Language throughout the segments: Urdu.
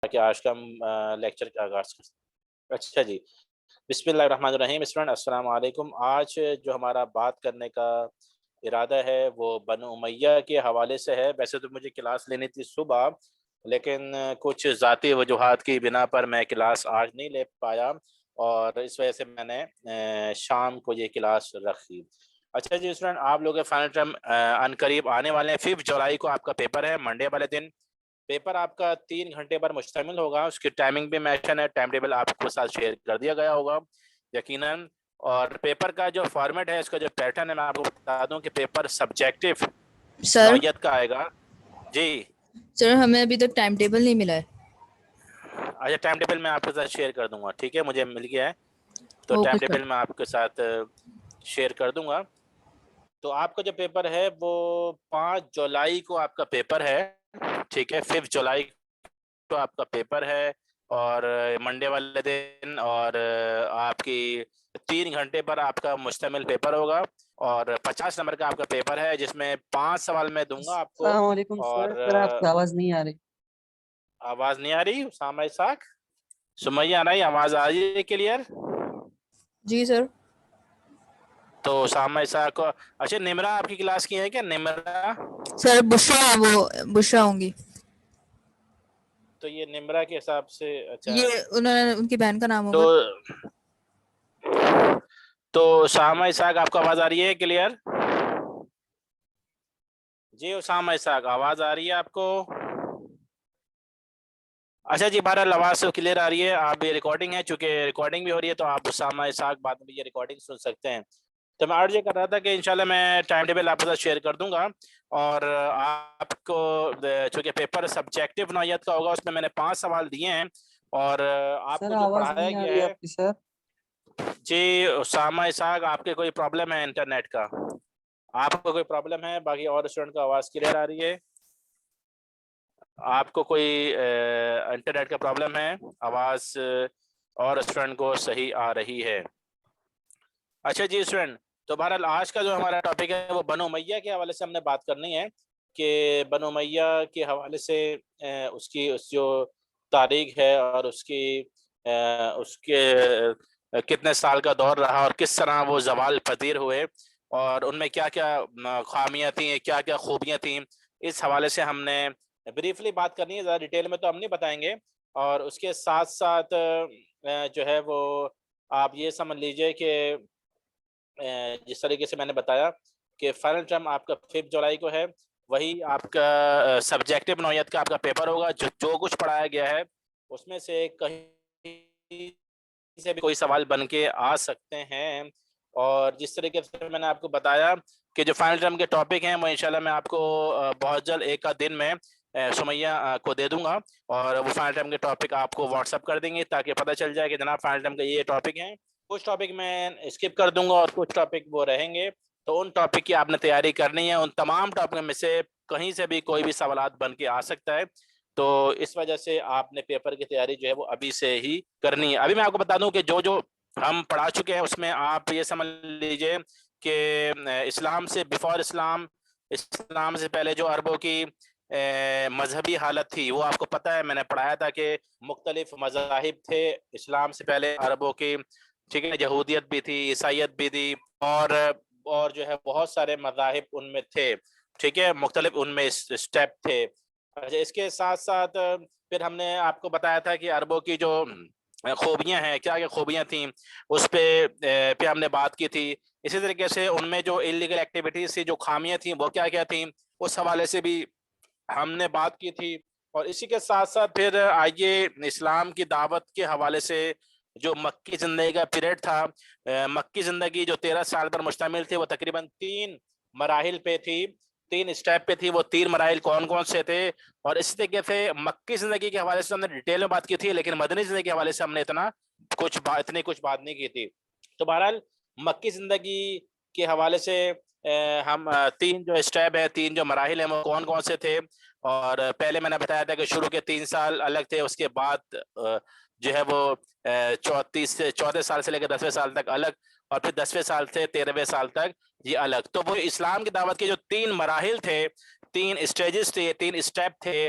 کہ آج کا ہم لیکچر کا آغاز کریں۔ اچھا جی، بسم اللہ الرحمن الرحیم۔ اسٹوڈنٹ السلام علیکم۔ آج جو ہمارا بات کرنے کا ارادہ ہے وہ بنو امیہ کے حوالے سے ہے۔ ویسے تو مجھے کلاس لینی تھی صبح، لیکن کچھ ذاتی وجوہات کی بنا پر میں کلاس آج نہیں لے پایا، اور اس وجہ سے میں نے شام کو یہ کلاس رکھی۔ اچھا جی اسٹوڈنٹ، آپ لوگ فائنل ٹرم ان قریب آنے والے ہیں۔ 5 جولائی کو آپ کا پیپر ہے، منڈے والے دن۔ پیپر آپ کا 3 گھنٹے پر مشتمل ہوگا۔ اس کی ٹائمنگ بھی مینشن ہے، ٹائم ٹیبل آپ کو ساتھ شیئر کر دیا گیا ہوگا یقیناً۔ اور پیپر کا جو فارمیٹ ہے، اس کا جو پیٹرن ہے، میں آپ کو بتا دوں کہ پیپر سبجیکٹو سر نوعیت کا آئے گا۔ جی سر ہمیں ابھی تک ٹائم ٹیبل نہیں ملا ہے۔ اچھا، ٹائم ٹیبل میں آپ کے ساتھ شیئر کر دوں گا، ٹھیک ہے؟ مجھے مل گیا ہے تو اوکے ٹائم سر۔ ٹیبل میں آپ کے ساتھ شیئر کر دوں گا۔ تو آپ کا جو پیپر ہے وہ 5 جولائی کو آپ کا پیپر ہے، ٹھیک ہے؟ 5 جولائی کو آپ کا پیپر ہے، اور منڈے والے دن، اور آپ کی 3 گھنٹے پر آپ کا مشتمل پیپر ہوگا، اور 50 نمبر کا آپ کا پیپر ہے، جس میں 5 سوال میں دوں گا آپ کو۔ السلام علیکم اور سر آپ کی آواز نہیں آ رہی۔ آواز نہیں آ رہی؟ اسامہ اسحاق، سمیہ آ رہی؟ آواز آ رہی ہے کلیئر؟ جی سر۔ تو اسامہ اسحاق کو، اچھا نمرہ آپ کی کلاس کی ہے کیا؟ نمرہ سر بشرا، وہ بشرا ہوں گی تو یہ نمرہ کے حساب سے، اچھا یہ انہوں نے ان کی بہن کا نام تو ہوگا۔ اسامہ اسحاق آپ کو آواز آ رہی ہے کلیئر؟ جی اسامہ اسحاق، آواز آ رہی ہے آپ کو؟ اچھا جی، بہرحال آواز تو کلیئر آ رہی ہے۔ آپ یہ ریکارڈنگ ہے، چونکہ ریکارڈنگ بھی ہو رہی ہے، تو آپ اسامہ اسحاق بعد میں یہ ریکارڈنگ سن سکتے ہیں۔ تو میں عرض یہ کر رہا تھا کہ انشاءاللہ میں ٹائم ٹیبل آپ کے ساتھ شیئر کر دوں گا، اور آپ کو چونکہ پیپر سبجیکٹو نوعیت کا ہوگا، اس میں نے 5 سوال دیے ہیں، اور آپ سر کو جو آواز پڑھایا نہیں آ گیا رہی ہے۔ آپ کی سر۔ جی اسامہ اسحاق، آپ کے کوئی پرابلم ہے انٹرنیٹ کا؟ آپ کو کوئی پرابلم ہے؟ باقی اور اسٹوڈنٹ کا آواز کلیئر آ رہی ہے؟ آپ کو کوئی انٹرنیٹ کا پرابلم ہے؟ آواز اور اسٹوڈنٹ کو صحیح آ رہی ہے؟ اچھا جی اسٹوڈنٹ، تو بہرحال آج کا جو ہمارا ٹاپک ہے وہ بنو امیہ کے حوالے سے ہم نے بات کرنی ہے، کہ بنو امیہ کے حوالے سے اس جو تاریخ ہے، اور اس کے کتنے سال کا دور رہا، اور کس طرح وہ زوال پذیر ہوئے، اور ان میں کیا کیا خامیاں تھیں، کیا کیا خوبیاں تھیں، اس حوالے سے ہم نے بریفلی بات کرنی ہے۔ زیادہ ڈیٹیل میں تو ہم نہیں بتائیں گے، اور اس کے ساتھ ساتھ جو ہے وہ آپ یہ سمجھ لیجئے کہ جس طریقے سے میں نے بتایا کہ فائنل ٹرم آپ کا 5 جولائی کو ہے، وہی آپ کا سبجیکٹو نوعیت کا آپ کا پیپر ہوگا۔ جو کچھ پڑھایا گیا ہے اس میں سے کہیں سے بھی کوئی سوال بن کے آ سکتے ہیں، اور جس طریقے سے میں نے آپ کو بتایا کہ جو فائنل ٹرم کے ٹاپک ہیں وہ انشاءاللہ میں آپ کو بہت جلد ایک آدھ دن میں سمیہ کو دے دوں گا، اور وہ فائنل ٹرم کے ٹاپک آپ کو واٹس اپ کر دیں گے، تاکہ پتہ چل جائے کہ جناب فائنل ٹرم کا یہ ٹاپک ہیں۔ کچھ ٹاپک میں اسکپ کر دوں گا، اور کچھ ٹاپک وہ رہیں گے، تو ان ٹاپک کی آپ نے تیاری کرنی ہے۔ ان تمام ٹاپک میں سے کہیں سے بھی کوئی بھی سوالات بن کے آ سکتا ہے، تو اس وجہ سے آپ نے پیپر کی تیاری جو ہے وہ ابھی سے ہی کرنی ہے۔ ابھی میں آپ کو بتا دوں کہ جو ہم پڑھا چکے ہیں اس میں آپ یہ سمجھ لیجئے کہ اسلام سے بیفور اسلام سے پہلے جو عربوں کی مذہبی حالت تھی، وہ آپ کو پتہ ہے، میں نے پڑھایا تھا کہ مختلف مذاہب تھے اسلام سے پہلے عربوں کی، ٹھیک ہے؟ یہودیت بھی تھی، عیسائیت بھی تھی، اور جو ہے بہت سارے مذاہب ان میں تھے، ٹھیک ہے؟ مختلف ان میں اسٹیپ تھے۔ اس کے ساتھ ساتھ پھر ہم نے آپ کو بتایا تھا کہ عربوں کی جو خوبیاں ہیں، کیا کیا خوبیاں تھیں، اس پہ ہم نے بات کی تھی۔ اسی طریقے سے ان میں جو انلیگل ایکٹیویٹیز تھی، جو خامیاں تھیں، وہ کیا کیا تھیں، اس حوالے سے بھی ہم نے بات کی تھی۔ اور اسی کے ساتھ ساتھ پھر آئیے اسلام کی دعوت کے حوالے سے جو مکی زندگی کا پیریڈ تھا، مکی زندگی جو 13 سال پر مشتمل تھی، وہ تقریباً 3 مراحل پہ تھی، 3 اسٹیپ پہ تھی۔ وہ 3 مراحل کون کون سے تھے، اور اس طریقے سے مکی زندگی کے حوالے سے ہم نے ڈیٹیل میں بات کی تھی، لیکن مدنی زندگی کے حوالے سے ہم نے اتنی کچھ بات نہیں کی تھی۔ تو بہرحال مکی زندگی کے حوالے سے ہم 3 جو اسٹیپ ہے، 3 جو مراحل ہیں، وہ کون کون سے تھے، اور پہلے میں نے بتایا تھا کہ شروع کے 3 سال الگ تھے، اس کے بعد جو ہے وہ 14 سال سے لے کے 10ویں سال تک الگ، اور پھر 10ویں سال سے 13ویں سال تک یہ الگ۔ تو وہ اسلام کی دعوت کے جو 3 مراحل تھے، 3 اسٹیجز تھے، 3 اسٹیپ تھے،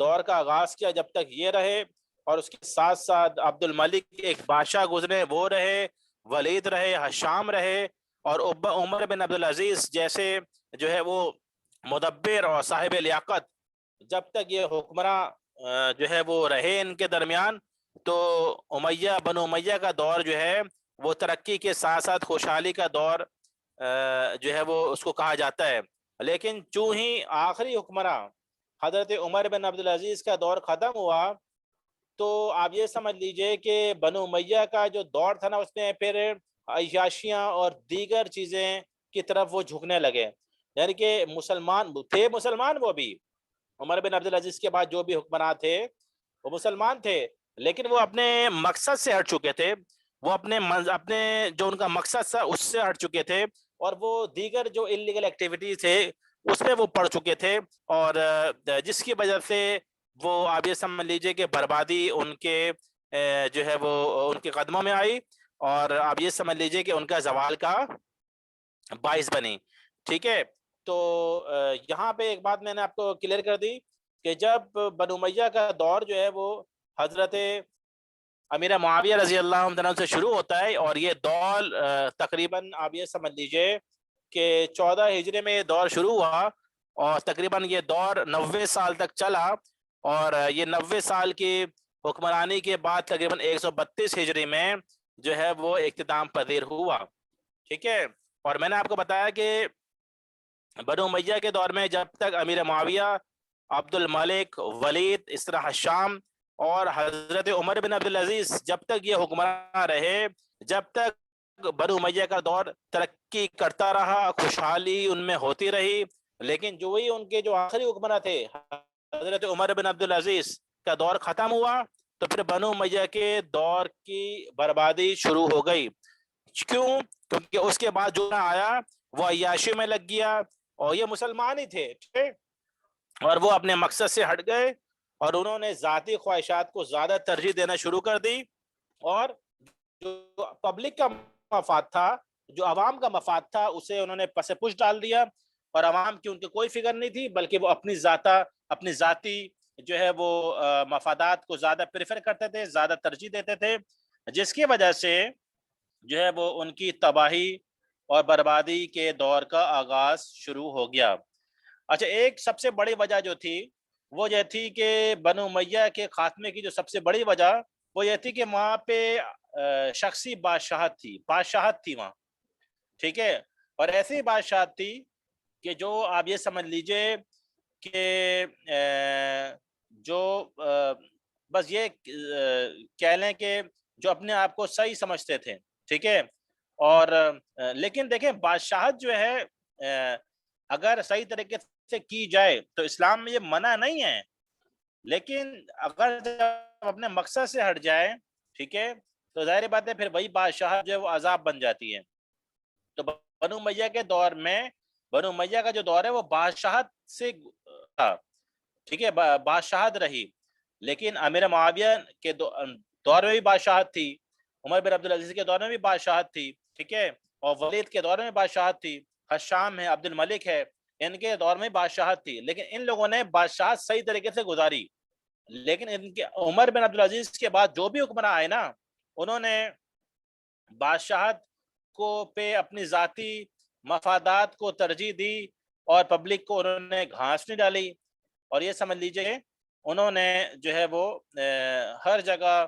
دور کا آغاز کیا جب تک یہ رہے، اور اس کے ساتھ ساتھ عبد الملک ایک بادشاہ گزرے وہ رہے، ولید رہے، حشام رہے، اور عمر بن عبدالعزیز جیسے جو ہے وہ مدبر اور صاحب لیاقت جب تک یہ حکمراں جو ہے وہ رہے ان کے درمیان، تو امیہ بنو امیہ کا دور جو ہے وہ ترقی کے ساتھ ساتھ خوشحالی کا دور جو ہے وہ اس کو کہا جاتا ہے۔ لیکن چوں ہی آخری حکمراں حضرت عمر بن عبدالعزیز کا دور ختم ہوا، تو آپ یہ سمجھ لیجئے کہ بنو امیہ کا جو دور تھا نا، اس میں پھر عیاشیاں اور دیگر چیزیں کی طرف وہ جھکنے لگے، یعنی کہ مسلمان وہ بھی عمر بن عبدالعزیز کے بعد جو بھی حکمراں تھے وہ مسلمان تھے، لیکن وہ اپنے مقصد سے ہٹ چکے تھے، وہ اپنے جو ان کا مقصد تھا اس سے ہٹ چکے تھے، اور وہ دیگر جو انلیگل ایکٹیویٹیز تھے اس میں وہ پڑ چکے تھے، اور جس کی وجہ سے وہ آپ یہ سمجھ لیجئے کہ بربادی ان کے جو ہے وہ ان کے قدموں میں آئی، اور آپ یہ سمجھ لیجئے کہ ان کا زوال کا باعث بنی۔ ٹھیک ہے، تو یہاں پہ ایک بات میں نے آپ کو کلیئر کر دی کہ جب بنو امیہ کا دور جو ہے وہ حضرت امیر معاویہ رضی اللہ عنہ سے شروع ہوتا ہے، اور یہ دور تقریباً آپ یہ سمجھ لیجئے کہ 14 ہجری میں یہ دور شروع ہوا، اور تقریباً یہ دور 90 سال تک چلا، اور یہ 90 سال کی حکمرانی کے بعد تقریباً 132 ہجری میں جو ہے وہ اختتام پذیر ہوا۔ ٹھیک ہے، اور میں نے آپ کو بتایا کہ بنو امیہ کے دور میں جب تک امیر معاویہ، عبد الملک، ولید، اس طرح حشام اور حضرت عمر بن عبدالعزیز جب تک یہ حکمراں رہے، جب تک بنو امیہ کا دور ترقی کرتا رہا، خوشحالی ان میں ہوتی رہی، لیکن جو ہی ان کے جو آخری حکمراں تھے حضرت عمر بن عبدالعزیز کا دور ختم ہوا، تو پھر بنو امیہ کے دور کی بربادی شروع ہو گئی۔ کیوں؟ کیونکہ اس کے بعد جو آیا وہ عیاشی میں لگ گیا، اور یہ مسلمان ہی تھے، ٹھیک ہے، اور وہ اپنے مقصد سے ہٹ گئے، اور انہوں نے ذاتی خواہشات کو زیادہ ترجیح دینا شروع کر دی، اور جو پبلک کا مفاد تھا، جو عوام کا مفاد تھا، اسے انہوں نے پس پش ڈال دیا، اور عوام کی ان کی کوئی فکر نہیں تھی، بلکہ وہ اپنی ذاتی جو ہے وہ مفادات کو زیادہ پریفر کرتے تھے، زیادہ ترجیح دیتے تھے، جس کی وجہ سے جو ہے وہ ان کی تباہی اور بربادی کے دور کا آغاز شروع ہو گیا۔ اچھا، ایک سب سے بڑی وجہ جو تھی وہ یہ تھی کہ بنو امیہ کے خاتمے کی جو سب سے بڑی وجہ وہ یہ تھی کہ وہاں پہ شخصی بادشاہت تھی وہاں، ٹھیک ہے، اور ایسی بادشاہت تھی کہ جو آپ یہ سمجھ لیجئے کہ جو بس یہ کہہ لیں کہ جو اپنے آپ کو صحیح سمجھتے تھے، ٹھیک ہے، اور لیکن دیکھیں بادشاہت جو ہے اگر صحیح طریقے سے کی جائے تو اسلام میں یہ منع نہیں ہے، لیکن اگر جب اپنے مقصد سے ہٹ جائے، ٹھیک ہے، تو ظاہر بات ہے پھر وہی بادشاہت جو ہے وہ عذاب بن جاتی ہے۔ تو بنو امیہ کے دور میں، بنو امیہ کا جو دور ہے وہ بادشاہت سے تھا، ٹھیک ہے، بادشاہت رہی، لیکن امیر معاویہ کے دور میں بھی بادشاہت تھی، عمر بن عبدالعزیز کے دور میں بھی بادشاہت تھی، ٹھیک ہے، اور ولید کے دور میں بادشاہت تھی، حشام ہے، عبد الملک ہے، ان کے دور میں بادشاہت تھی، لیکن ان لوگوں نے بادشاہت صحیح طریقے سے گزاری، لیکن ان کے عمر بن عبدالعزیز کے بعد جو بھی حکمراں آئے نا، انہوں نے بادشاہت کو پہ اپنی ذاتی مفادات کو ترجیح دی، اور پبلک کو انہوں نے گھاس نہیں ڈالی، اور یہ سمجھ لیجئے انہوں نے جو ہے وہ ہر جگہ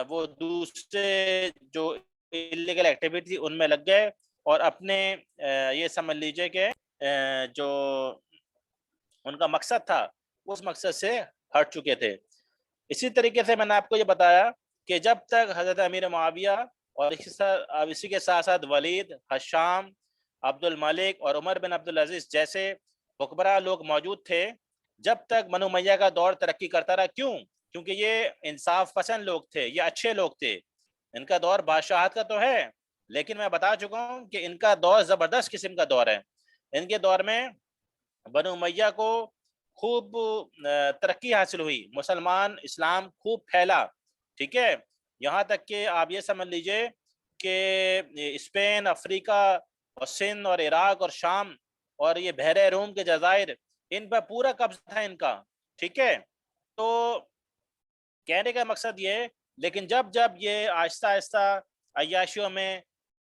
وہ دوسرے جو انلیگل ایکٹیویٹی ان میں لگ گئے، اور اپنے یہ سمجھ لیجئے کہ جو ان کا مقصد تھا اس مقصد سے ہٹ چکے تھے۔ اسی طریقے سے میں نے آپ کو یہ بتایا کہ جب تک حضرت امیر معاویہ اور اسی کے ساتھ ساتھ ولید، حشام، عبد الملک اور عمر بن عبدالعزیز جیسے حکمراں لوگ موجود تھے، جب تک بنو امیہ کا دور ترقی کرتا رہا۔ کیوں؟ کیونکہ یہ انصاف پسند لوگ تھے، یہ اچھے لوگ تھے، ان کا دور بادشاہت کا تو ہے، لیکن میں بتا چکا ہوں کہ ان کا دور زبردست قسم کا دور ہے۔ ان کے دور میں بنو امیہ کو خوب ترقی حاصل ہوئی، مسلمان اسلام خوب پھیلا، ٹھیک ہے، یہاں تک کہ آپ یہ سمجھ لیجئے کہ اسپین، افریقہ اور سندھ اور عراق اور شام اور یہ بحر روم کے جزائر، ان پر پورا قبضہ تھا ان کا، ٹھیک ہے، تو کہنے کا مقصد یہ، لیکن جب یہ آہستہ آہستہ عیاشیوں میں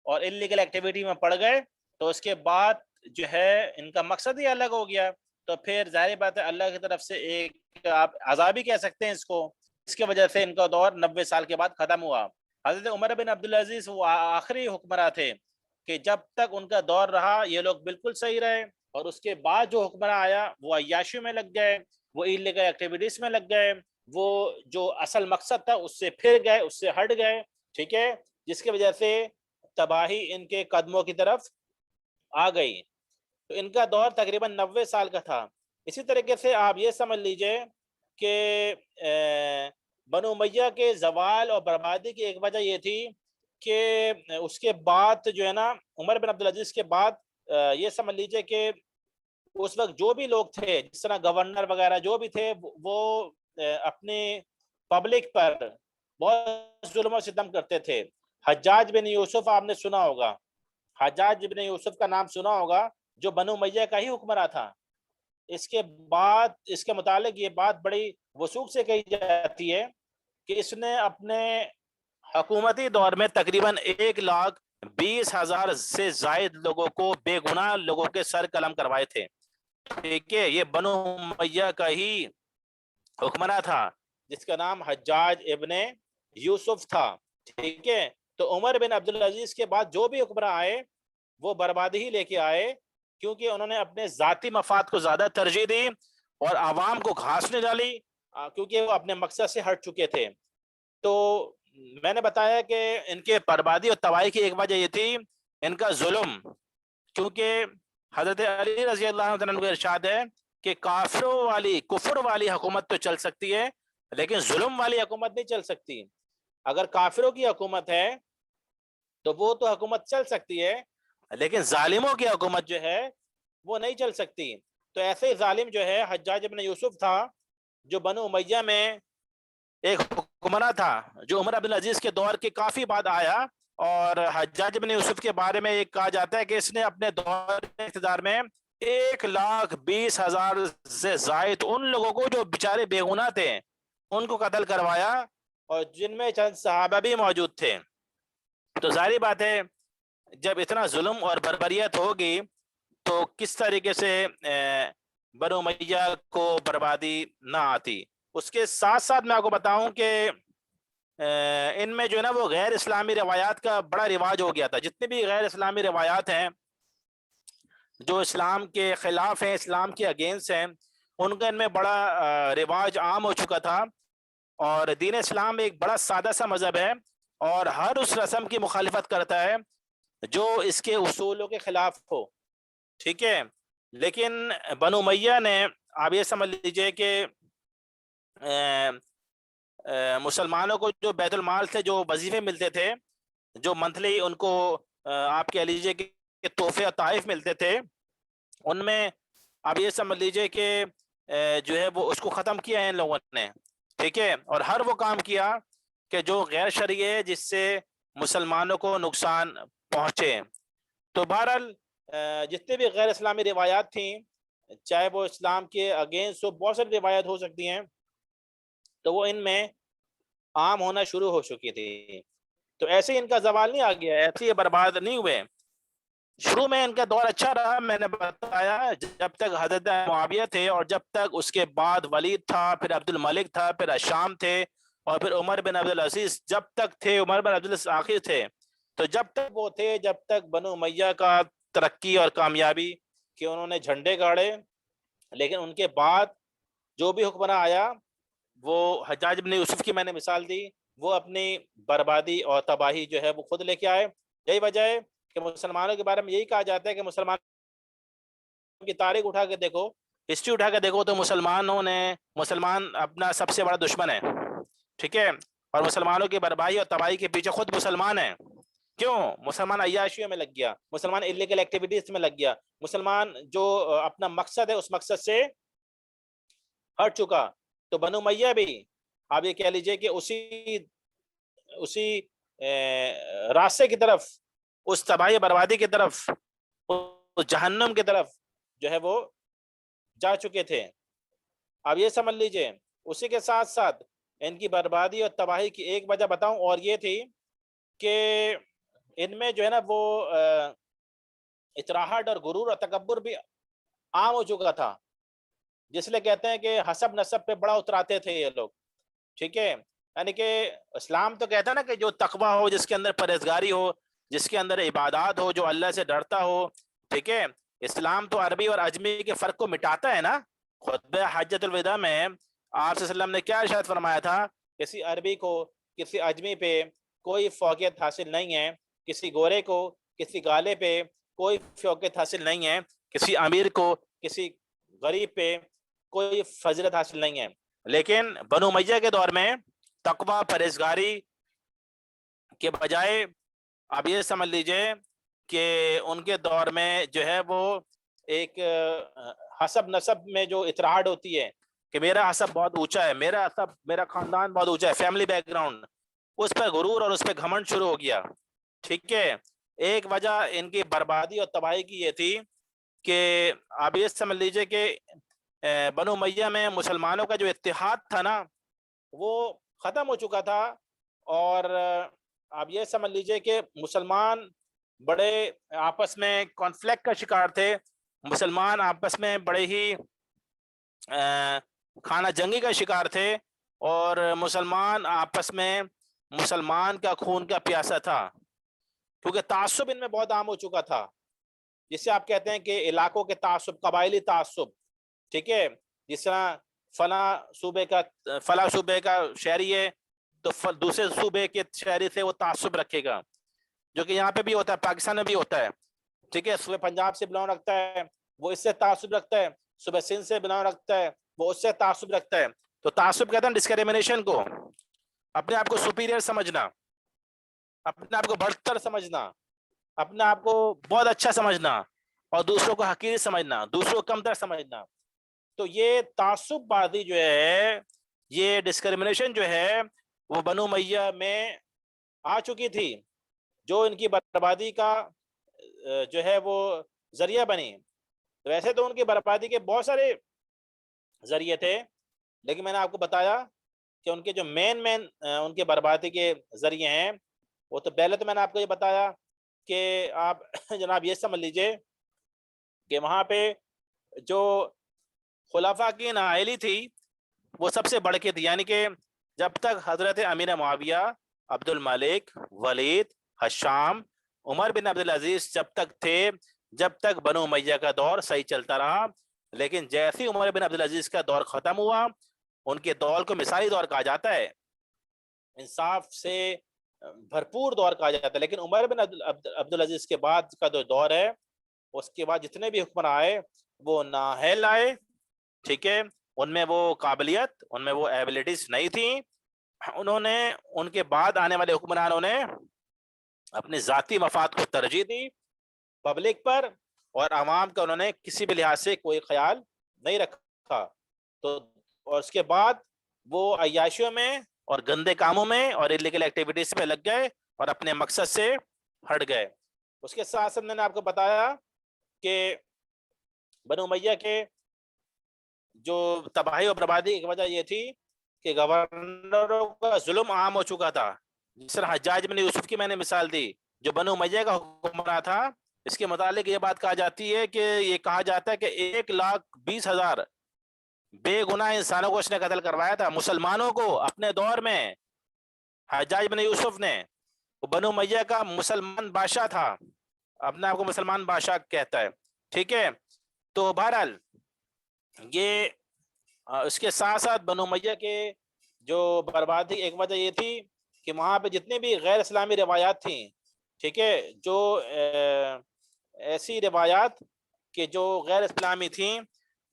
اور انلیگل ایکٹیویٹی میں پڑ گئے تو اس کے بعد جو ہے ان کا مقصد ہی الگ ہو گیا. تو پھر ظاہر بات ہے اللہ کی طرف سے ایک آپ عذاب ہی کہہ سکتے ہیں اس کو، اس کی وجہ سے ان کا دور 90 سال کے بعد ختم ہوا. حضرت عمر بن عبدالعزیز وہ آخری حکمراں تھے کہ جب تک ان کا دور رہا یہ لوگ بالکل صحیح رہے، اور اس کے بعد جو حکمراں آیا وہ عیاشیوں میں لگ گئے، وہ انلیگل ایکٹیویٹیز میں لگ گئے، وہ جو اصل مقصد تھا اس سے پھر گئے، اس سے ہٹ گئے. ٹھیک ہے، جس کی وجہ سے تباہی ان کے قدموں کی طرف آ گئی. تو ان کا دور تقریباً 90 سال کا تھا. اسی طریقے سے آپ یہ سمجھ لیجئے کہ بنو امیہ کے زوال اور بربادی کی ایک وجہ یہ تھی کہ اس کے بعد جو ہے نا عمر بن عبدالعزیز کے بعد یہ سمجھ لیجئے کہ اس وقت جو بھی لوگ تھے جس طرح گورنر وغیرہ جو بھی تھے وہ اپنے پبلک پر بہت ظلم و ستم کرتے تھے. حجاج بن یوسف آپ نے سنا ہوگا، حجاج بن یوسف کا نام سنا ہوگا، جو بنو امیہ کا ہی حکمراں تھا. اس کے بعد اس کے متعلق یہ بات بڑی وثوق سے کہی جاتی ہے کہ اس نے اپنے حکومتی دور میں تقریباً 1,20,000 سے زائد لوگوں کو، بے گناہ لوگوں کے سر قلم کروائے تھے. ٹھیک ہے، یہ بنو امیہ کا ہی حکمراں تھا جس کا نام حجاج ابن یوسف تھا. ٹھیک ہے، تو عمر بن عبدالعزیز کے بعد جو بھی حکمراں آئے وہ بربادی ہی لے کے آئے، کیونکہ انہوں نے اپنے ذاتی مفاد کو زیادہ ترجیح دی اور عوام کو گھاس نہیں ڈالی، کیونکہ وہ اپنے مقصد سے ہٹ چکے تھے. تو میں نے بتایا کہ ان کے بربادی اور تباہی کی ایک وجہ یہ تھی ان کا ظلم، کیونکہ حضرت علی رضی اللہ عنہ کو ارشاد ہے کہ کفر والی حکومت تو چل سکتی ہے لیکن ظلم والی حکومت نہیں چل سکتی. اگر کافروں کی حکومت ہے تو وہ تو حکومت چل سکتی ہے، لیکن ظالموں کی حکومت جو ہے وہ نہیں چل سکتی. تو ایسے ظالم جو ہے حجاج ابن یوسف تھا، جو بنو امیہ میں ایک حکمراں تھا جو عمر عبدالعزیز کے دور کے کافی بعد آیا. اور حجاج ابن یوسف کے بارے میں یہ کہا جاتا ہے کہ اس نے اپنے دور اقتدار میں 1,20,000 سے زائد ان لوگوں کو جو بیچارے بے گناہ تھے ان کو قتل کروایا، اور جن میں چند صحابہ بھی موجود تھے. تو ظاہری بات ہے جب اتنا ظلم اور بربریت ہوگی تو کس طریقے سے بنو امیہ کو بربادی نہ آتی. اس کے ساتھ ساتھ میں آپ کو بتاؤں کہ ان میں جو ہے نا وہ غیر اسلامی روایات کا بڑا رواج ہو گیا تھا. جتنے بھی غیر اسلامی روایات ہیں جو اسلام کے خلاف ہیں، اسلام کے اگینسٹ ہیں، ان کا ان میں بڑا رواج عام ہو چکا تھا. اور دین اسلام ایک بڑا سادہ سا مذہب ہے اور ہر اس رسم کی مخالفت کرتا ہے جو اس کے اصولوں کے خلاف ہو. ٹھیک ہے، لیکن بنو امیہ نے، آپ یہ سمجھ لیجئے کہ مسلمانوں کو جو بیت المال سے جو وظیفے ملتے تھے، جو منتھلی ان کو آپ کہہ لیجئے کہ تحفے اور تحائف ملتے تھے، ان میں آپ یہ سمجھ لیجئے کہ جو ہے وہ اس کو ختم کیا ہے ان لوگوں نے. ٹھیک ہے، اور ہر وہ کام کیا کہ جو غیر شرعی ہے جس سے مسلمانوں کو نقصان پہنچے. تو بہرحال جتنے بھی غیر اسلامی روایات تھیں، چاہے وہ اسلام کے اگینسٹ ہو، بہت ساری روایات ہو سکتی ہیں، تو وہ ان میں عام ہونا شروع ہو چکی تھی. تو ایسے ان کا زوال نہیں آ گیا، ایسے یہ برباد نہیں ہوئے. شروع میں ان کا دور اچھا رہا، میں نے بتایا جب تک حضرت معاویہ تھے، اور جب تک اس کے بعد ولید تھا، پھر عبد الملک تھا، پھر الشام تھے، اور پھر عمر بن عبدالعزیز جب تک تھے، عمر بن عبدالعزیز آخر تھے. تو جب تک وہ تھے، جب تک بنو امیہ کا ترقی اور کامیابی کہ انہوں نے جھنڈے گاڑے. لیکن ان کے بعد جو بھی حکمراں آیا، وہ حجاج بن یوسف کی میں نے مثال دی، وہ اپنی بربادی اور تباہی جو ہے وہ خود لے کے آئے. یہی وجہ ہے کہ مسلمانوں کے بارے میں یہی کہا جاتا ہے کہ مسلمان کی تاریخ اٹھا کے دیکھو، ہسٹری اٹھا کے دیکھو، تو مسلمان اپنا سب سے بڑا دشمن ہے. ٹھیک ہے، اور مسلمانوں کی بربادی اور تباہی کے پیچھے خود مسلمان ہیں. کیوں؟ مسلمان عیاشیوں میں لگ گیا، مسلمان انلیگل ایکٹیویٹیز میں لگ گیا، مسلمان جو اپنا مقصد ہے اس مقصد سے ہٹ چکا. تو بنو امیہ بھی آپ یہ کہہ لیجئے کہ اسی راستے کی طرف، اس تباہی بربادی کی طرف، اس جہنم کی طرف جو ہے وہ جا چکے تھے. آپ یہ سمجھ لیجئے اسی کے ساتھ ساتھ ان کی بربادی اور تباہی کی ایک وجہ بتاؤں، اور یہ تھی کہ ان میں جو ہے نا وہ اطراحت اور غرور اور تکبر بھی عام ہو چکا تھا، جس لیے کہتے ہیں کہ حسب نسب پہ بڑا اتراتے تھے یہ لوگ، ٹھیک ہے. یعنی کہ اسلام تو کہتا ہے نا کہ جو تقوی ہو، جس کے اندر پرہیزگاری ہو، جس کے اندر عبادات ہو، جو اللہ سے ڈرتا ہو، ٹھیک ہے. اسلام تو عربی اور اجمی کے فرق کو مٹاتا ہے نا. خطبہ حجۃ الوداع میں آپ صلی اللہ علیہ وسلم نے کیا ارشاد فرمایا تھا؟ کسی عربی کو کسی اجمی پہ کوئی فوقیت حاصل نہیں ہے، کسی گورے کو کسی گالے پہ کوئی فوقیت حاصل نہیں ہے، کسی امیر کو کسی غریب پہ کوئی فضیلت حاصل نہیں ہے. لیکن بنو امیہ کے دور میں تقوی پرہیزگاری کے بجائے آپ یہ سمجھ لیجئے کہ ان کے دور میں جو ہے وہ ایک حسب نسب میں جو اطراحت ہوتی ہے کہ میرا حسب بہت اونچا ہے، میرا حسب، میرا خاندان بہت اونچا ہے، فیملی بیک گراؤنڈ، اس پہ غرور اور اس پہ گھمنڈ شروع ہو گیا. ٹھیک ہے. ایک وجہ ان کی بربادی اور تباہی کی یہ تھی کہ آپ یہ سمجھ لیجئے کہ بنو امیہ میں مسلمانوں کا جو اتحاد تھا نا وہ ختم ہو چکا تھا، اور آپ یہ سمجھ لیجئے کہ مسلمان بڑے آپس میں کانفلکٹ کا شکار تھے، مسلمان آپس میں بڑے ہی خانہ جنگی کا شکار تھے، اور مسلمان آپس میں مسلمان کا خون کا پیاسا تھا، کیونکہ تعصب ان میں بہت عام ہو چکا تھا، جسے آپ کہتے ہیں کہ علاقوں کے تعصب، قبائلی تعصب. ٹھیک ہے. جس طرح فلاں صوبے کا شہری ہے تو دوسرے صوبے کے شہری سے وہ تعصب رکھے گا، جو کہ یہاں پہ بھی ہوتا ہے، پاکستان میں بھی ہوتا ہے. ٹھیک ہے. صوبے پنجاب سے بلانگ رکھتا ہے وہ اس سے تعصب رکھتا ہے، صوبے سندھ سے بلانگ رکھتا ہے وہ اس سے تعصب رکھتا ہے. تو تعصب کہتے ہیں ڈسکریمنیشن کو، اپنے آپ کو سپیریئر سمجھنا، اپنے آپ کو بڑھتر سمجھنا، اپنے آپ کو بہت اچھا سمجھنا، اور دوسروں کو حقیر سمجھنا، دوسروں کو کمتر سمجھنا. تو یہ تعصب بازی جو ہے، یہ ڈسکریمنیشن جو ہے، وہ بنو امیہ میں آ چکی تھی، جو ان کی بربادی کا جو ہے وہ ذریعہ بنی. ویسے تو ان کی بربادی کے بہت سارے ذریعے تھے، لیکن میں نے آپ کو بتایا کہ ان کے جو مین ان کے بربادی کے ذریعے ہیں، وہ تو پہلے تو میں نے آپ کو یہ بتایا کہ آپ جناب یہ سمجھ لیجئے کہ وہاں پہ جو خلفاء کی نااہلی تھی وہ سب سے بڑھ کے تھی. یعنی کہ جب تک حضرت امیر معاویہ، عبد الملک، ولید، حشام، عمر بن عبدالعزیز جب تک تھے، جب تک بنو امیہ کا دور صحیح چلتا رہا. لیکن جیسے عمر بن عبدالعزیز کا دور ختم ہوا، ان کے دور کو مثالی دور کہا جاتا ہے، انصاف سے بھرپور دور کہا جاتا ہے. لیکن عمر بن عبدالعزیز کے بعد کا جو دور ہے، اس کے بعد جتنے بھی حکمراں آئے وہ نااہل آئے. ٹھیک ہے. ان میں وہ قابلیت، ان میں وہ ایبلٹیز نہیں تھیں. انہوں نے، ان کے بعد آنے والے حکمرانوں نے اپنے ذاتی مفاد کو ترجیح دی پبلک پر، اور عوام کا انہوں نے کسی بھی لحاظ سے کوئی خیال نہیں رکھا. تو اور اس کے بعد وہ عیاشیوں میں اور گندے کاموں میں اور انلیگل ایکٹیویٹیز میں لگ گئے اور اپنے مقصد سے ہٹ گئے. اس کے ساتھ ساتھ میں نے آپ کو بتایا کہ بنو امیہ کے جو تباہی اور بربادی کی وجہ یہ تھی کہ گورنروں کا ظلم عام ہو چکا تھا. جس طرح حجاج بن یوسف کی میں نے مثال دی، جو بنو امیہ کا حکمراں تھا. اس کے متعلق یہ بات کہا جاتی ہے کہ یہ کہا جاتا ہے کہ 1,20,000 بے گناہ انسانوں کو اس نے قتل کروایا تھا، مسلمانوں کو اپنے دور میں. حجاج بن یوسف نے، وہ بنو امیہ کا مسلمان بادشاہ تھا، اپنے آپ کو مسلمان بادشاہ کہتا ہے. ٹھیک ہے. تو بہرحال یہ اس کے ساتھ ساتھ بنو امیہ کے جو بربادی ایک وجہ یہ تھی کہ وہاں پہ جتنے بھی غیر اسلامی روایات تھیں، ٹھیک ہے، جو ایسی روایات کہ جو غیر اسلامی تھیں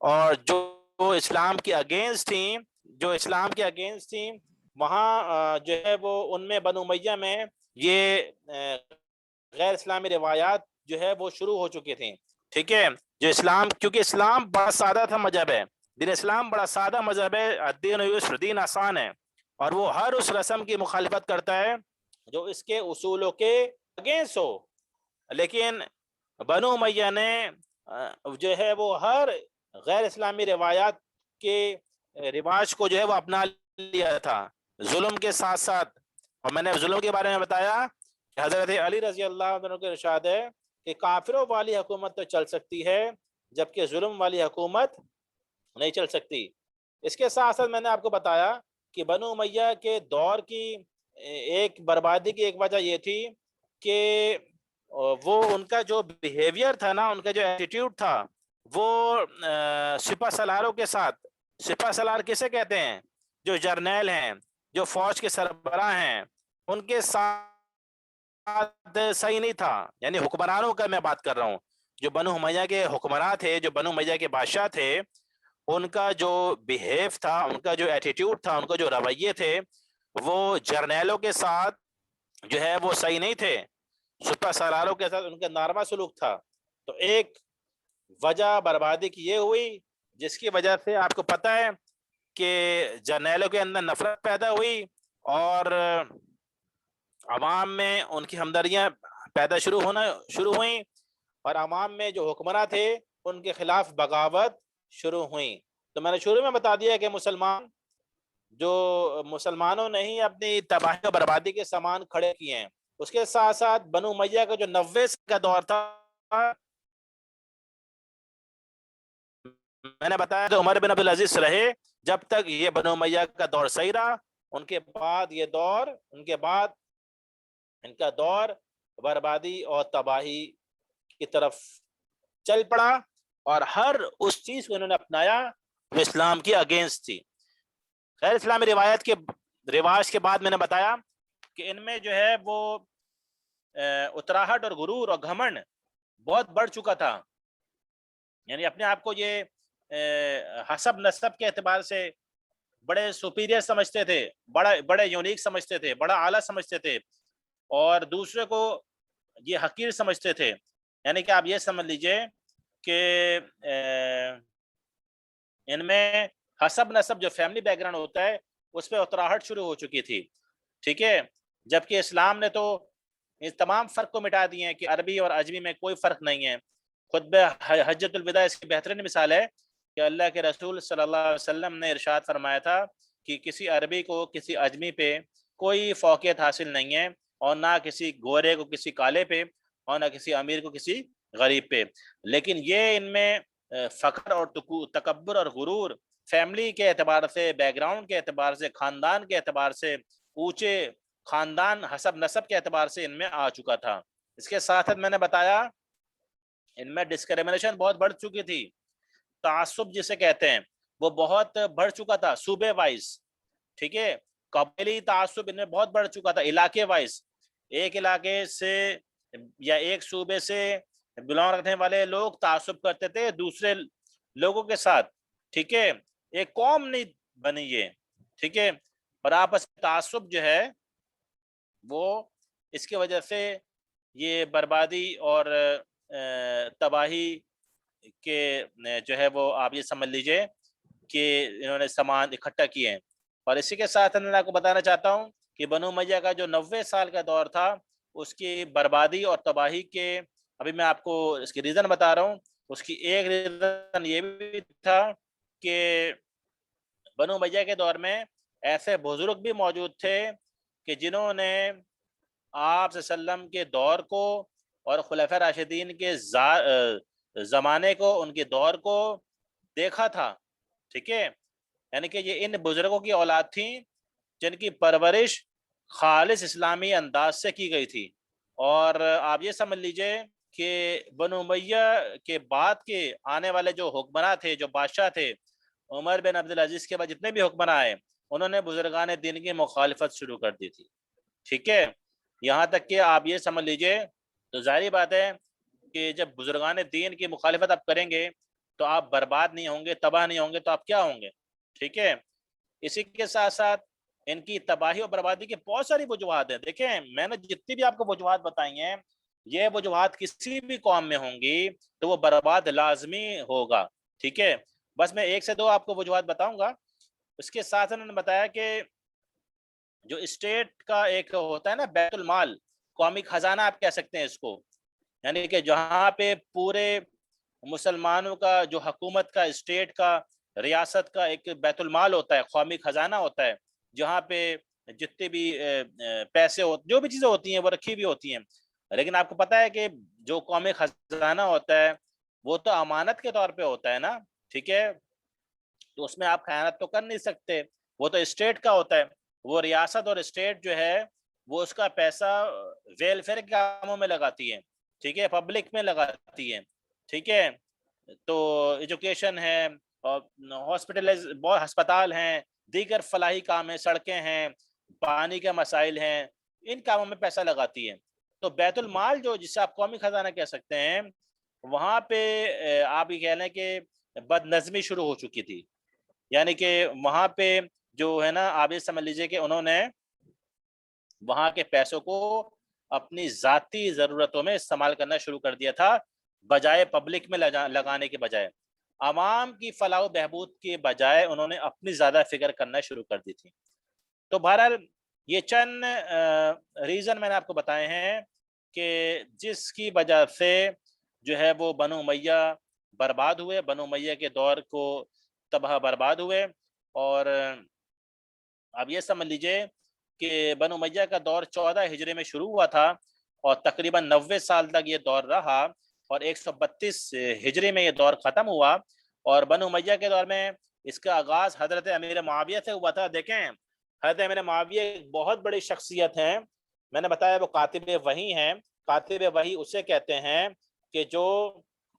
اور جو اسلام کے اگینسٹ تھیں، جو اسلام کے اگینسٹ تھیں، وہاں جو ہے وہ ان میں بنو امیہ میں یہ غیر اسلامی روایات جو ہے وہ شروع ہو چکی تھیں. ٹھیک ہے. جو اسلام، کیونکہ اسلام بڑا سادہ تھا مذہب ہے، دین اسلام بڑا سادہ مذہب ہے، الدین یسر، دین آسان ہے، اور وہ ہر اس رسم کی مخالفت کرتا ہے جو اس کے اصولوں کے اگینسٹ ہو. لیکن بنو امیہ نے جو ہے وہ ہر غیر اسلامی روایات کے رواج کو جو ہے وہ اپنا لیا تھا ظلم کے ساتھ ساتھ. اور میں نے ظلم کے بارے میں بتایا کہ حضرت علی رضی اللہ عنہ کا ارشاد ہے کہ کافروں والی حکومت تو چل سکتی ہے جبکہ ظلم والی حکومت نہیں چل سکتی. اس کے ساتھ ساتھ میں نے آپ کو بتایا کہ بنو امیہ کے دور کی ایک بربادی کی ایک وجہ یہ تھی کہ وہ ان کا جو بیہیویئر تھا نا، ان کا جو ایٹیٹیوڈ تھا وہ سپہ سالاروں کے ساتھ. سپہ سالار کسے کہتے ہیں؟ جو جرنیل ہیں، جو فوج کے سربراہ ہیں، ان کے ساتھ صحیح نہیں تھا. یعنی حکمرانوں کا میں بات کر رہا ہوں. جو بنو امیہ کے حکمراں تھے، جو بنو امیہ کے بادشاہ تھے، ان کا جو بیہیو تھا، ان کا جو ایٹیٹیوڈ تھا، ان کا جو رویے تھے، وہ جرنیلوں کے ساتھ جو ہے وہ صحیح نہیں تھے. سپہ سالاروں کے ساتھ ان کا ناروا سلوک تھا. تو ایک وجہ بربادی کی یہ ہوئی جس کی وجہ سے آپ کو پتہ ہے کہ جرنیلوں کے اندر نفرت پیدا ہوئی اور عوام میں ان کی ہمدردیاں پیدا شروع ہوئیں، اور عوام میں جو حکمراں تھے ان کے خلاف بغاوت شروع ہوئیں. تو میں نے شروع میں بتا دیا کہ مسلمانوں نے ہی اپنی تباہی و بربادی کے سامان کھڑے کیے ہیں. اس کے ساتھ ساتھ بنو امیہ کا جو 90 سال کا دور تھا، میں نے بتایا کہ عمر بن عبدالعزیز رہے جب تک یہ بنو امیہ کا دور صحیح رہا. ان کے بعد ان کا دور بربادی اور تباہی کی طرف چل پڑا، اور ہر اس چیز کو انہوں نے اپنایا جو اسلام کی اگینسٹ تھی. غیر اسلامی روایت کے رواج کے بعد میں نے بتایا کہ ان میں جو ہے وہ اتراہٹ اور غرور اور گھمنڈ بہت بڑھ چکا تھا. یعنی اپنے آپ کو یہ حسب نسب کے اعتبار سے بڑے سپیریئر سمجھتے تھے، بڑے یونیک سمجھتے تھے، بڑا اعلیٰ سمجھتے تھے، اور دوسرے کو یہ حقیر سمجھتے تھے. یعنی کہ آپ یہ سمجھ لیجئے کہ ان میں حسب نسب جو فیملی بیک گراؤنڈ ہوتا ہے اس پہ اتراہٹ شروع ہو چکی تھی. ٹھیک ہے، جبکہ اسلام نے تو اس تمام فرق کو مٹا دیے ہیں کہ عربی اور عجمی میں کوئی فرق نہیں ہے. خطبہ حجۃ الوداع اس کی بہترین مثال ہے کہ اللہ کے رسول صلی اللہ علیہ وسلم نے ارشاد فرمایا تھا کہ کسی عربی کو کسی عجمی پہ کوئی فوقیت حاصل نہیں ہے، اور نہ کسی گورے کو کسی کالے پہ، اور نہ کسی امیر کو کسی غریب پہ. لیکن یہ ان میں فخر اور تکبر اور غرور فیملی کے اعتبار سے، بیک گراؤنڈ کے اعتبار سے، خاندان کے اعتبار سے، اونچے خاندان حسب نسب کے اعتبار سے ان میں آ چکا تھا. اس کے ساتھ میں نے بتایا ان میں ڈسکریمنیشن بہت بڑھ چکی تھی. تعصب جسے کہتے ہیں وہ بہت بڑھ چکا تھا صوبے وائز. ٹھیک ہے، قبیلی تعصب ان میں بہت بڑھ چکا تھا علاقے وائز. ایک علاقے سے یا ایک صوبے سے بلانگ رکھنے والے لوگ تعصب کرتے تھے دوسرے لوگوں کے ساتھ. ٹھیک ہے، ایک قوم نہیں بنی یہ. ٹھیک ہے، اور آپس تعصب جو ہے وہ اس کی وجہ سے یہ بربادی اور تباہی کے جو ہے وہ آپ یہ سمجھ لیجئے کہ انہوں نے سامان اکٹھا کیے ہیں. اور اسی کے ساتھ میں آپ کو بتانا چاہتا ہوں کہ بنو امیہ کا جو 90 سال کا دور تھا اس کی بربادی اور تباہی کے ابھی میں آپ کو اس کی ریزن بتا رہا ہوں. اس کی ایک ریزن یہ بھی تھا کہ بنو امیہ کے دور میں ایسے بزرگ بھی موجود تھے کہ جنہوں نے آپ صلی اللہ علیہ وسلم کے دور کو اور خلفاء راشدین کے زمانے کو، ان کے دور کو دیکھا تھا. ٹھیک ہے، یعنی کہ یہ ان بزرگوں کی اولاد تھیں جن کی پرورش خالص اسلامی انداز سے کی گئی تھی. اور آپ یہ سمجھ لیجئے کہ بنو امیہ کے بعد کے آنے والے جو حکمراں تھے، جو بادشاہ تھے، عمر بن عبدالعزیز کے بعد جتنے بھی حکمراں آئے انہوں نے بزرگان دین کی مخالفت شروع کر دی تھی. ٹھیک ہے، یہاں تک کہ آپ یہ سمجھ لیجئے تو ظاہری بات ہے کہ جب بزرگان دین کی مخالفت آپ کریں گے تو آپ برباد نہیں ہوں گے، تباہ نہیں ہوں گے، تو آپ کیا ہوں گے؟ ٹھیک ہے، اسی کے ساتھ ساتھ ان کی تباہی اور بربادی کی بہت ساری وجوہات ہیں. دیکھیں میں نے جتنی بھی آپ کو وجوہات بتائی ہیں، یہ وجوہات کسی بھی قوم میں ہوں گی تو وہ برباد لازمی ہوگا. ٹھیک ہے، بس میں ایک سے دو آپ کو وجوہات بتاؤں گا. اس کے ساتھ انہوں نے بتایا کہ جو اسٹیٹ کا ایک ہوتا ہے نا بیت المال، قومی خزانہ آپ کہہ سکتے ہیں اس کو، یعنی کہ جہاں پہ پورے مسلمانوں کا جو حکومت کا، اسٹیٹ کا ریاست کا ایک بیت المال ہوتا ہے، قومی خزانہ ہوتا ہے، جہاں پہ جتنے بھی پیسے جو بھی چیزیں ہوتی ہیں وہ رکھی بھی ہوتی ہیں، لیکن آپ کو پتہ ہے کہ جو قومی خزانہ ہوتا ہے وہ تو امانت کے طور پہ ہوتا ہے نا، ٹھیک ہے، تو اس میں آپ خیانت تو کر نہیں سکتے، وہ تو اسٹیٹ کا ہوتا ہے، وہ ریاست اور اسٹیٹ جو ہے وہ اس کا پیسہ ویلفیئر کے کاموں میں لگاتی ہے، ٹھیک ہے، پبلک میں لگاتی ہے، ٹھیک ہے، تو ایجوکیشن ہے اور بہت ہسپتال ہیں، دیگر فلاحی کام ہیں، سڑکیں ہیں، پانی کے مسائل ہیں، ان کاموں میں پیسہ لگاتی ہے۔ تو بیت المال جو جسے آپ قومی خزانہ کہہ سکتے ہیں، وہاں پہ آپ یہ کہہ لیں کہ بد نظمی شروع ہو چکی تھی، یعنی کہ وہاں پہ جو ہے نا، آپ یہ سمجھ لیجئے کہ انہوں نے وہاں کے پیسوں کو اپنی ذاتی ضرورتوں میں استعمال کرنا شروع کر دیا تھا، بجائے پبلک میں لگانے کے بجائے، عوام کی فلاح و بہبود کے بجائے انہوں نے اپنی زیادہ فکر کرنا شروع کر دی تھی۔ تو بہرحال یہ چند ریزن میں نے آپ کو بتائے ہیں کہ جس کی وجہ سے جو ہے وہ بنو امیہ برباد ہوئے، بنو امیہ کے دور کو تباہ برباد ہوئے، اور اب یہ سمجھ لیجئے کہ بنو امیہ کا دور 14 ہجری میں شروع ہوا تھا اور تقریباً 90 سال تک یہ دور رہا، اور 132 ہجری میں یہ دور ختم ہوا، اور بنو امیہ کے دور میں اس کا آغاز حضرت امیر معاویہ سے ہوا تھا۔ دیکھیں حضرت امیر معاویہ ایک بہت بڑی شخصیت ہیں، میں نے بتایا وہ کاتب وحی ہیں، کاتب وحی اسے کہتے ہیں کہ جو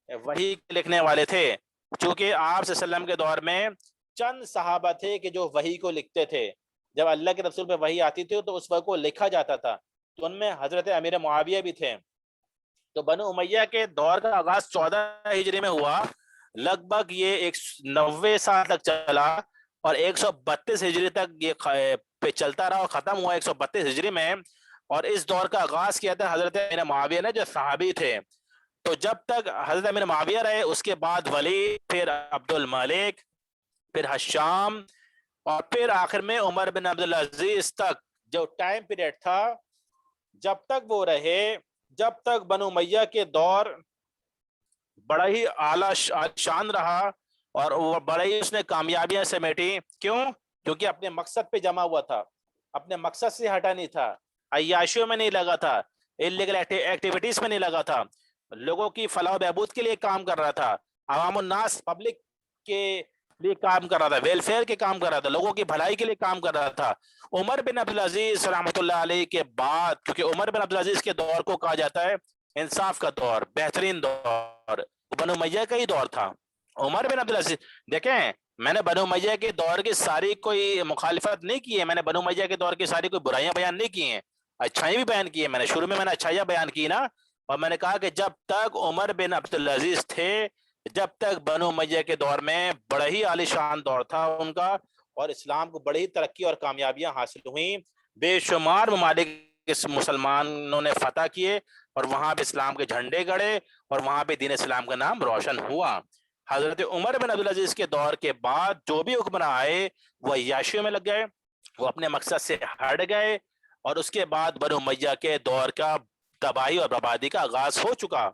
وحی لکھنے والے تھے، چونکہ آپ صلی اللہ علیہ وسلم کے دور میں چند صحابہ تھے کہ جو وحی کو لکھتے تھے، جب اللہ کے رسول پہ وحی آتی تھی تو اس وقت کو لکھا جاتا تھا، تو ان میں حضرت امیر معاویہ بھی تھے۔ تو بنو امیہ کے دور کا آغاز 14 ہجری میں ہوا، لگ بھگ یہ 90 سال تک چلا، اور 132 ہجری تک یہ پہ چلتا رہا اور ختم ہوا 132 ہجری میں، اور اس دور کا آغاز کیا تھا حضرت امیر معاویہ نے جو صحابی تھے۔ تو جب تک حضرت امیر معاویہ رہے، اس کے بعد ولید، پھر عبد الملک، پھر حشام، اور پھر آخر میں عمر بن عبدالعزیز تک جو ٹائم پیریڈ تھا، جب تک وہ رہے، جب تک بنو امیہ کے دور بڑا ہی اعلیٰ شان رہا، اور وہ بڑا ہی اس نے کامیابیاں سمیٹی۔ کیوں؟ کیونکہ اپنے مقصد پہ جمع ہوا تھا، اپنے مقصد سے ہٹا نہیں تھا، عیاشیوں میں نہیں لگا تھا، انلیگل ایکٹیویٹیز میں نہیں لگا تھا، لوگوں کی فلاح و بہبود کے لیے کام کر رہا تھا، عوام الناس پبلک کے لیے کام کر رہا تھا، ویلفیئر کے کام کر رہا تھا، لوگوں کی بھلائی کے لیے کام کر رہا تھا۔ عمر بن عبدالعزیز رحمۃ اللہ علیہ کے بعد، کیونکہ عمر بن عبدالعزیز کے دور کو کہا جاتا ہے انصاف کا دور، بہترین دور، بنو امیہ کا ہی دور تھا۔ عمر بن عبدالعزیز، دیکھیں میں نے بنو امیہ کے دور کی ساری کوئی مخالفت نہیں کی ہے، میں نے بنو امیہ کے دور کی ساری کوئی برائیاں بیان نہیں کی ہیں، اچھائیاں بھی بیان کی ہیں، میں نے شروع میں نے اچھائیاں بیان کی نا، اور میں نے کہا کہ جب تک عمر بن عبدالعزیز تھے، جب تک بنو امیہ کے دور میں بڑا ہی عالی شان دور تھا ان کا، اور اسلام کو بڑی ترقی اور کامیابیاں حاصل ہوئیں، بے شمار ممالک اس مسلمانوں نے فتح کیے، اور وہاں پہ اسلام کے جھنڈے گڑے، اور وہاں پہ دین اسلام کا نام روشن ہوا۔ حضرت عمر بن عبدالعزیز کے دور کے بعد جو بھی حکمراں آئے وہ عیاشیوں میں لگ گئے، وہ اپنے مقصد سے ہٹ گئے، اور اس کے بعد بنو امیہ کے دور کا تباہی اور بربادی کا آغاز ہو چکا۔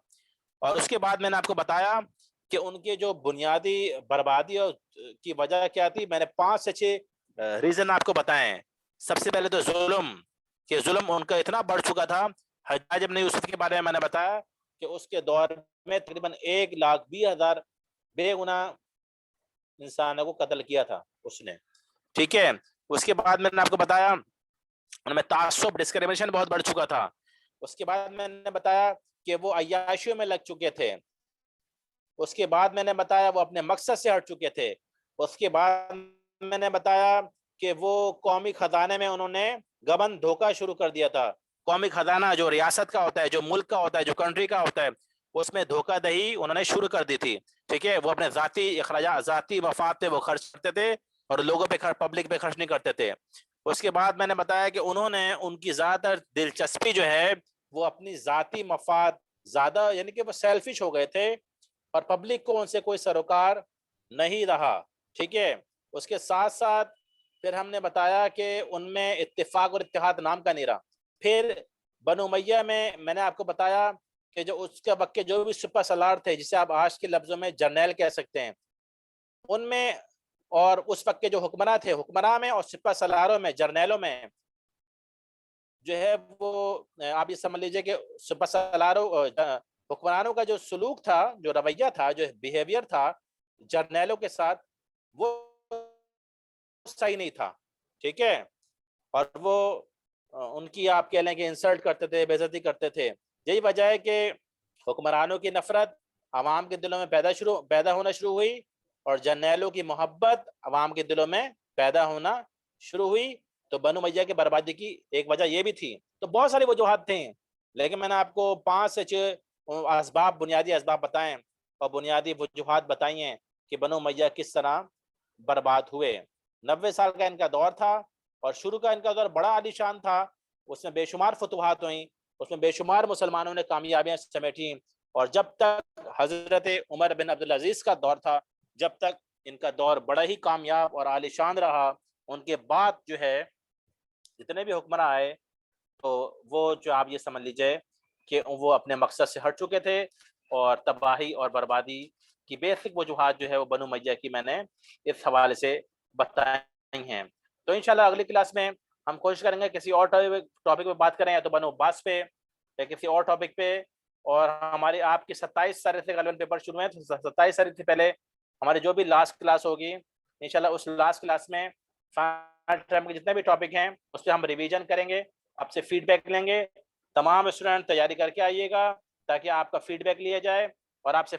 اور اس کے بعد میں نے آپ کو بتایا کہ ان کے جو بنیادی بربادی کی وجہ کیا تھی، میں نے 5 سے 6 ریزن آپ کو بتائے ہیں۔ سب سے پہلے تو ظلم، کہ ظلم ان کا اتنا بڑھ چکا تھا۔ حجاج بن یوسف کے بارے میں نے بتایا کہ اس کے دور میں تقریباً 1,20,000 بے گناہ انسانوں کو قتل کیا تھا اس نے، ٹھیک ہے۔ اس کے بعد میں نے آپ کو بتایا ان میں تعصب، ڈسکریمنیشن بہت بڑھ چکا تھا۔ اس کے بعد میں نے بتایا کہ وہ عیاشیوں میں لگ چکے تھے۔ اس کے بعد میں نے بتایا وہ اپنے مقصد سے ہٹ چکے تھے۔ اس کے بعد میں نے بتایا کہ وہ قومی خزانے میں انہوں نے گبن دھوکہ شروع کر دیا تھا۔ قومی خزانہ جو ریاست کا ہوتا ہے، جو ملک کا ہوتا ہے، جو کنٹری کا ہوتا ہے، اس میں دھوکہ دہی انہوں نے شروع کر دی تھی، ٹھیک ہے۔ وہ اپنے ذاتی اخراجات، ذاتی مفاد پہ وہ خرچ کرتے تھے، اور لوگوں پہ پبلک پہ خرچ نہیں کرتے تھے۔ اس کے بعد میں نے بتایا کہ انہوں نے ان کی زیادہ تر دلچسپی جو ہے وہ اپنی ذاتی مفاد زیادہ، یعنی کہ وہ سیلفش ہو گئے تھے، اور پبلک کو ان سے کوئی سروکار نہیں رہا، ٹھیک ہے۔ اس کے ساتھ ساتھ پھر ہم نے بتایا کہ ان میں اتفاق اور اتحاد نام کا نہیں رہا۔ پھر بنو امیہ میں نے آپ کو بتایا کہ جو اس کے وقت کے جو بھی سپر سالار تھے، جسے آپ آج کے لفظوں میں جرنیل کہہ سکتے ہیں، ان میں اور اس وقت کے جو حکمراں تھے، حکمراں میں اور سپہ سالاروں میں، جرنیلوں میں جو ہے وہ آپ یہ سمجھ لیجئے کہ سپہ سالاروں حکمرانوں کا جو سلوک تھا، جو رویہ تھا، جو بیہیویئر تھا جرنیلوں کے ساتھ، وہ صحیح نہیں تھا، ٹھیک ہے، اور وہ ان کی آپ کہہ لیں کہ انسلٹ کرتے تھے، بے عزتی کرتے تھے. یہی وجہ ہے کہ حکمرانوں کی نفرت عوام کے دلوں میں پیدا ہونا شروع ہوئی، اور جرنیلوں کی محبت عوام کے دلوں میں پیدا ہونا شروع ہوئی. تو بنو امیہ کی بربادی کی ایک وجہ یہ بھی تھی. تو بہت ساری وجوہات تھیں، لیکن میں نے آپ کو 5 سے 6 اسباب، بنیادی اسباب بتائیں اور بنیادی وجوہات بتائی ہیں کہ بنو امیہ کس طرح برباد ہوئے. 90 سال کا ان کا دور تھا، اور شروع کا ان کا دور بڑا عالی شان تھا. اس میں بے شمار فتوحات ہوئیں، اس میں بے شمار مسلمانوں نے کامیابیاں سمیٹیں، اور جب تک حضرت عمر بن عبدالعزیز کا دور تھا، جب تک ان کا دور بڑا ہی کامیاب اور عالی شان رہا. ان کے بعد جو ہے جتنے بھی حکمراں آئے تو وہ جو آپ یہ سمجھ لیجئے کہ وہ اپنے مقصد سے ہٹ چکے تھے، اور تباہی اور بربادی کی بیسک وجوہات جو ہے وہ بنو امیہ کی میں نے اس حوالے سے بتائی ہیں. تو انشاءاللہ اگلی کلاس میں ہم کوشش کریں گے کسی اور ٹاپک پہ بات کریں، یا تو بنو عباس پہ یا کسی اور ٹاپک پہ. اور ہماری آپ کی 27 تاریخ سے غالباً پیپر شروع ہیں، تو 27 تاریخ سے پہلے ہماری جو بھی لاسٹ کلاس ہوگی انشاءاللہ اس لاسٹ کلاس میں ٹائم کے جتنے بھی ٹاپک ہیں اس پہ ہم ریویژن کریں گے، آپ سے فیڈ بیک لیں گے. تمام اسٹوڈنٹ تیاری کر کے آئیے گا تاکہ آپ کا فیڈ بیک لیا جائے اور آپ سے